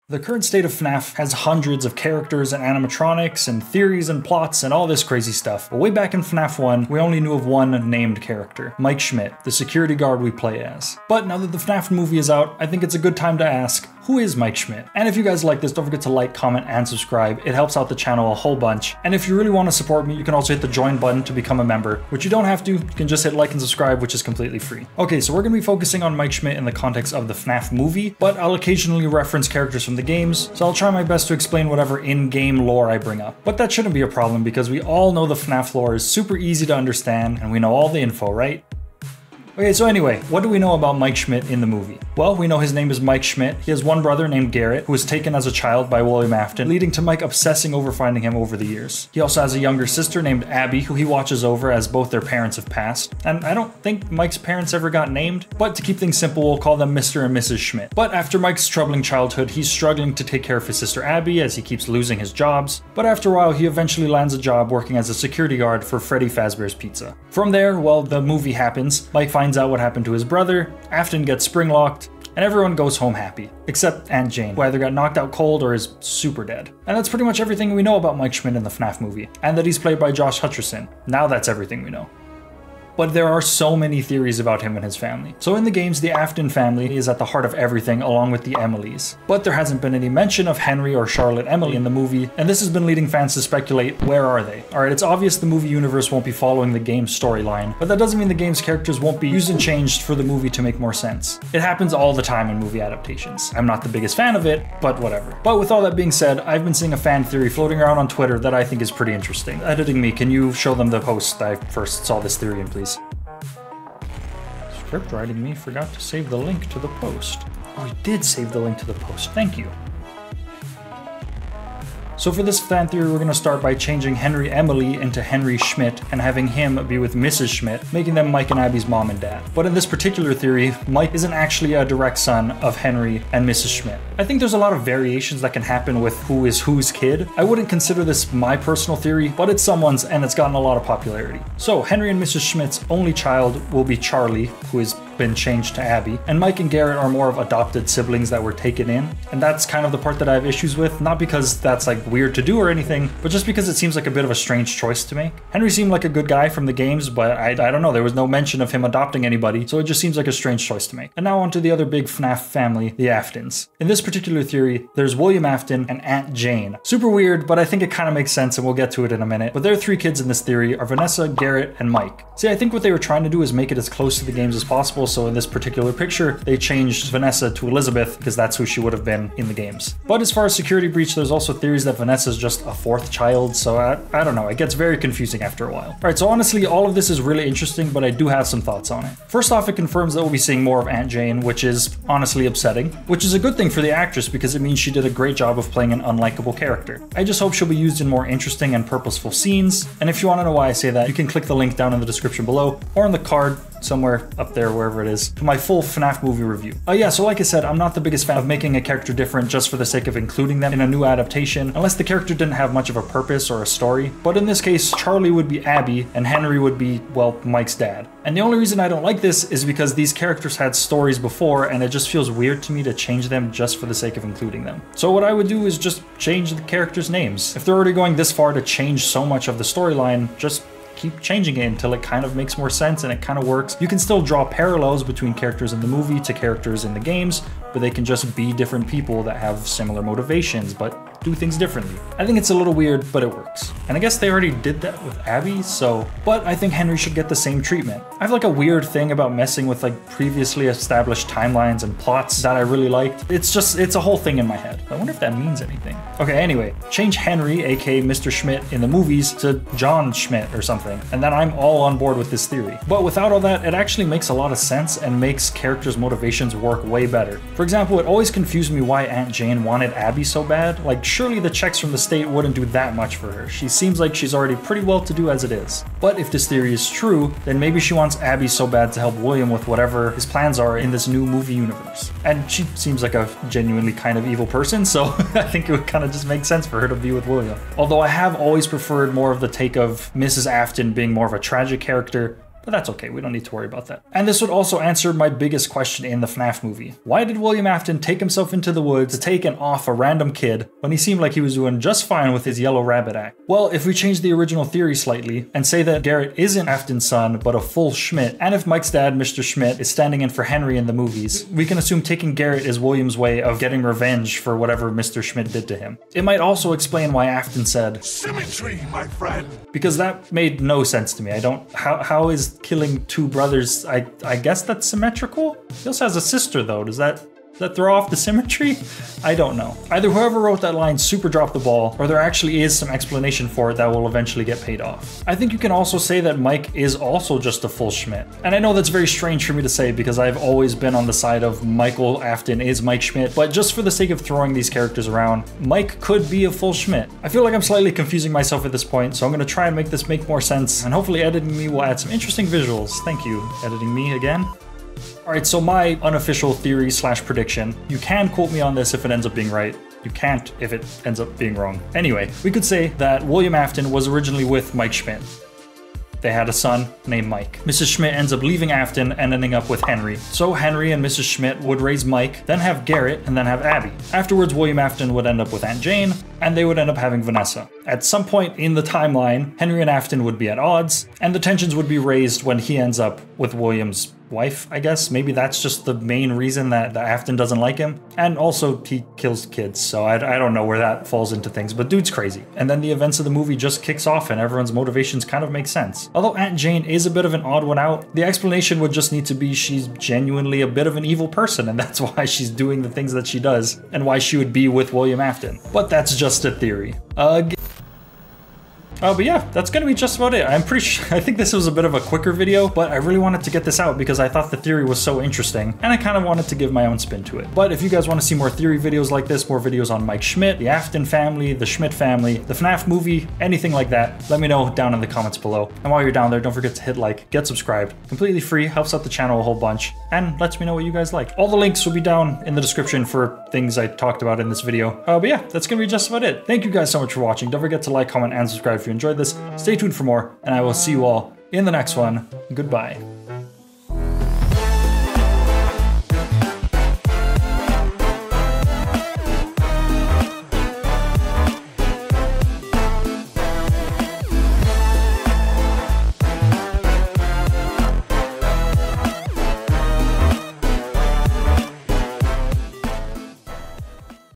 The current state of FNAF has hundreds of characters and animatronics and theories and plots and all this crazy stuff. But way back in FNAF 1, we only knew of one named character, Mike Schmidt, the security guard we play as. But now that the FNAF movie is out, I think it's a good time to ask, who is Mike Schmidt? And if you guys like this, don't forget to like, comment, and subscribe. It helps out the channel a whole bunch. And if you really want to support me, you can also hit the join button to become a member, which you don't have to. You can just hit like and subscribe, which is completely free. Okay, so we're going to be focusing on Mike Schmidt in the context of the FNAF movie, but I'll occasionally reference characters from the games, so I'll try my best to explain whatever in-game lore I bring up. But that shouldn't be a problem because we all know the FNAF lore is super easy to understand and we know all the info, right? Okay, so anyway, what do we know about Mike Schmidt in the movie? Well, we know his name is Mike Schmidt. He has one brother named Garrett, who was taken as a child by William Afton, leading to Mike obsessing over finding him over the years. He also has a younger sister named Abby, who he watches over as both their parents have passed. And I don't think Mike's parents ever got named, but to keep things simple, we'll call them Mr. and Mrs. Schmidt. But after Mike's troubling childhood, he's struggling to take care of his sister Abby as he keeps losing his jobs. But after a while, he eventually lands a job working as a security guard for Freddy Fazbear's Pizza. From there, well, the movie happens. Mike finds out what happened to his brother, Afton gets spring-locked, and everyone goes home happy, except Aunt Jane, who either got knocked out cold or is super dead. And that's pretty much everything we know about Mike Schmidt in the FNAF movie, and that he's played by Josh Hutcherson. Now that's everything we know. But there are so many theories about him and his family. So in the games, the Afton family is at the heart of everything, along with the Emilys. But there hasn't been any mention of Henry or Charlotte Emily in the movie, and this has been leading fans to speculate, where are they? Alright, it's obvious the movie universe won't be following the game's storyline, but that doesn't mean the game's characters won't be used and changed for the movie to make more sense. It happens all the time in movie adaptations. I'm not the biggest fan of it, but whatever. But with all that being said, I've been seeing a fan theory floating around on Twitter that I think is pretty interesting. Editing me, can you show them the post I first saw this theory in, please? Script writing me forgot to save the link to the post. Oh, he did save the link to the post. Thank you. So for this fan theory, we're going to start by changing Henry Emily into Henry Schmidt and having him be with Mrs. Schmidt, making them Mike and Abby's mom and dad. But in this particular theory, Mike isn't actually a direct son of Henry and Mrs. Schmidt. I think there's a lot of variations that can happen with who is whose kid. I wouldn't consider this my personal theory, but it's someone's and it's gotten a lot of popularity. So Henry and Mrs. Schmidt's only child will be Charlie, who has been changed to Abby, and Mike and Garrett are more of adopted siblings that were taken in, and that's kind of the part that I have issues with, not because that's like weird to do or anything, but just because it seems like a bit of a strange choice to make. Henry seemed like a good guy from the games, but I don't know, there was no mention of him adopting anybody, so it just seems like a strange choice to make. And now on to the other big FNAF family, the Aftons. In this particular theory, there's William Afton and Aunt Jane. Super weird, but I think it kind of makes sense and we'll get to it in a minute. But their three kids in this theory are Vanessa, Garrett, and Mike. See, I think what they were trying to do is make it as close to the games as possible, so in this particular picture, they changed Vanessa to Elizabeth because that's who she would have been in the games. But as far as security breach, there's also theories that Vanessa's just a fourth child, so I don't know, it gets very confusing after a while. Alright, so honestly, all of this is really interesting, but I do have some thoughts on it. First off, it confirms that we'll be seeing more of Aunt Jane, which is honestly upsetting, which is a good thing for the actress because it means she did a great job of playing an unlikable character. I just hope she'll be used in more interesting and purposeful scenes, and if you want to know why I say that, you can click the link down in the description below, or in the card somewhere up there, wherever it is, to my full FNAF movie review. Yeah, so like I said, I'm not the biggest fan of making a character different just for the sake of including them in a new adaptation, unless the character didn't have much of a purpose or a story. But in this case, Charlie would be Abby, and Henry would be, well, Mike's dad. And the only reason I don't like this is because these characters had stories before, and it just feels weird to me to change them just for the sake of including them. So what I would do is just change the characters' names. If they're already going this far to change so much of the storyline, just keep changing it until it kind of makes more sense and it kind of works. You can still draw parallels between characters in the movie to characters in the games, but they can just be different people that have similar motivations, but do things differently. I think it's a little weird, but it works. And I guess they already did that with Abby, so... But I think Henry should get the same treatment. I have like a weird thing about messing with like previously established timelines and plots that I really liked. It's a whole thing in my head. I wonder if that means anything. Okay, anyway, change Henry, aka Mr. Schmidt in the movies, to John Schmidt or something, and then I'm all on board with this theory. But without all that, it actually makes a lot of sense and makes characters' motivations work way better. For example, it always confused me why Aunt Jane wanted Abby so bad. Like, surely the checks from the state wouldn't do that much for her. She seems like she's already pretty well to do as it is. But if this theory is true, then maybe she wants Abby so bad to help William with whatever his plans are in this new movie universe. And she seems like a genuinely kind of evil person, so I think it would kind of just make sense for her to be with William. Although I have always preferred more of the take of Mrs. Afton being more of a tragic character, But that's okay, we don't need to worry about that. And this would also answer my biggest question in the FNAF movie. Why did William Afton take himself into the woods to take and off a random kid when he seemed like he was doing just fine with his yellow rabbit act? Well, if we change the original theory slightly and say that Garrett isn't Afton's son, but a full Schmidt, and if Mike's dad, Mr. Schmidt, is standing in for Henry in the movies, we can assume taking Garrett is William's way of getting revenge for whatever Mr. Schmidt did to him. It might also explain why Afton said, "Symmetry, my friend," because that made no sense to me. I don't, how is killing two brothers, I guess that's symmetrical? He also has a sister though, does that throw off the symmetry? I don't know. Either whoever wrote that line super dropped the ball, or there actually is some explanation for it that will eventually get paid off. I think you can also say that Mike is also just a full Schmidt. And I know that's very strange for me to say because I've always been on the side of Michael Afton is Mike Schmidt, but just for the sake of throwing these characters around, Mike could be a full Schmidt. I feel like I'm slightly confusing myself at this point, so I'm gonna try and make this make more sense, and hopefully editing me will add some interesting visuals. Thank you, editing me again. Alright, so my unofficial theory / prediction, you can quote me on this if it ends up being right. You can't if it ends up being wrong. Anyway, we could say that William Afton was originally with Mike Schmidt. They had a son named Mike. Mrs. Schmidt ends up leaving Afton and ending up with Henry. So Henry and Mrs. Schmidt would raise Mike, then have Garrett, and then have Abby. Afterwards, William Afton would end up with Aunt Jane, and they would end up having Vanessa. At some point in the timeline, Henry and Afton would be at odds, and the tensions would be raised when he ends up with William's wife, I guess. Maybe that's just the main reason that Afton doesn't like him. And also, he kills kids, so I don't know where that falls into things, but dude's crazy. And then the events of the movie just kicks off and everyone's motivations kind of make sense. Although Aunt Jane is a bit of an odd one out, the explanation would just need to be she's genuinely a bit of an evil person, and that's why she's doing the things that she does, and why she would be with William Afton. But that's just a theory. But yeah, that's gonna be just about it. I'm pretty sure, I think this was a bit of a quicker video, but I really wanted to get this out because I thought the theory was so interesting, and I kind of wanted to give my own spin to it. But if you guys want to see more theory videos like this, more videos on Mike Schmidt, the Afton family, the Schmidt family, the FNAF movie, anything like that, let me know down in the comments below. And while you're down there, don't forget to hit like, get subscribed. Completely free, helps out the channel a whole bunch, and lets me know what you guys like. All the links will be down in the description for things I talked about in this video. But yeah, that's gonna be just about it. Thank you guys so much for watching. Don't forget to like, comment, and subscribe if you enjoyed this. Stay tuned for more, and I will see you all in the next one. Goodbye.